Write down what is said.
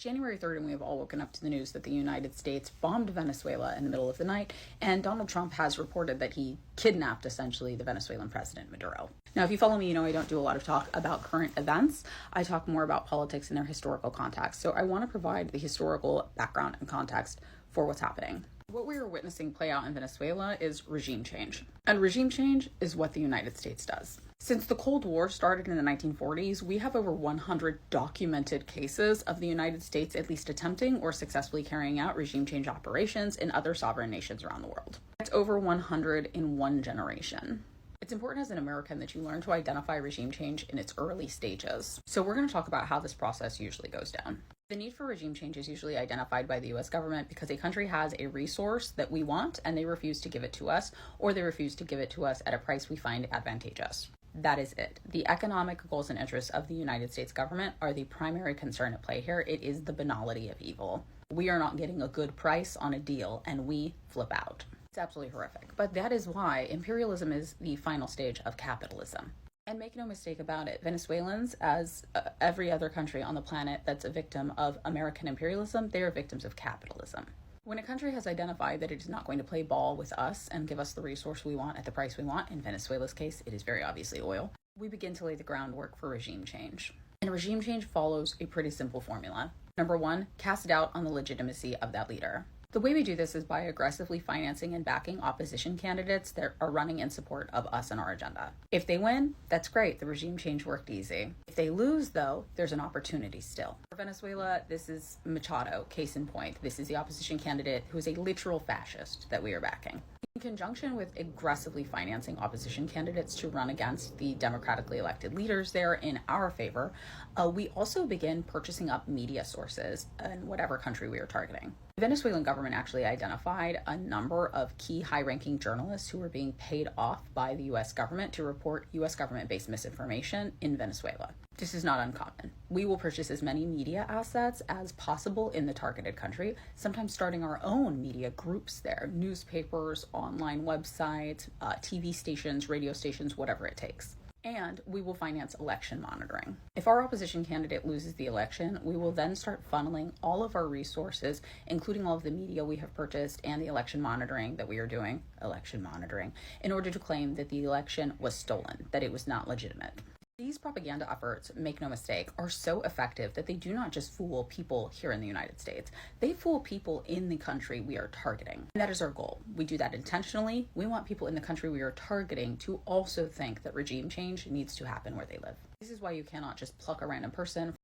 January 3rd, and we have all woken up to the news that the United States bombed Venezuela in the middle of the night, and Donald Trump has reported that he kidnapped, essentially, the Venezuelan president, Maduro. Now, if you follow me, you know I don't do a lot of talk about current events. I talk more about politics in their historical context. So I want to provide the historical background and context for what's happening. What we are witnessing play out in Venezuela is regime change. And regime change is what the United States does. Since the Cold War started in the 1940s, we have over 100 documented cases of the United States at least attempting or successfully carrying out regime change operations in other sovereign nations around the world. That's over 100 in one generation. It's important as an American that you learn to identify regime change in its early stages. So we're going to talk about how this process usually goes down. The need for regime change is usually identified by the US government because a country has a resource that we want and they refuse to give it to us, or they refuse to give it to us at a price we find advantageous. That is it. The economic goals and interests of the United States government are the primary concern at play here. It is the banality of evil. We are not getting a good price on a deal and we flip out. It's absolutely horrific. But that is why imperialism is the final stage of capitalism. And make no mistake about it, Venezuelans, as every other country on the planet that's a victim of American imperialism, they are victims of capitalism. When a country has identified that it is not going to play ball with us and give us the resource we want at the price we want, in Venezuela's case, it is very obviously oil, we begin to lay the groundwork for regime change. And regime change follows a pretty simple formula. Number one, cast doubt on the legitimacy of that leader. The way we do this is by aggressively financing and backing opposition candidates that are running in support of us and our agenda. If they win, that's great. The regime change worked easy. If they lose, though, there's an opportunity still. For Venezuela, this is Machado, case in point. This is the opposition candidate who is a literal fascist that we are backing. In conjunction with aggressively financing opposition candidates to run against the democratically elected leaders there in our favor, we also begin purchasing up media sources in whatever country we are targeting. The Venezuelan government actually identified a number of key high-ranking journalists who were being paid off by the US government to report US government-based misinformation in Venezuela. This is not uncommon. We will purchase as many media assets as possible in the targeted country, sometimes starting our own media groups there, newspapers, online websites, TV stations, radio stations, whatever it takes. And we will finance election monitoring. If our opposition candidate loses the election, we will then start funneling all of our resources, including all of the media we have purchased and the election monitoring that we are doing, in order to claim that the election was stolen, that it was not legitimate. These propaganda efforts, make no mistake, are so effective that they do not just fool people here in the United States. They fool people in the country we are targeting. And that is our goal. We do that intentionally. We want people in the country we are targeting to also think that regime change needs to happen where they live. This is why you cannot just pluck a random person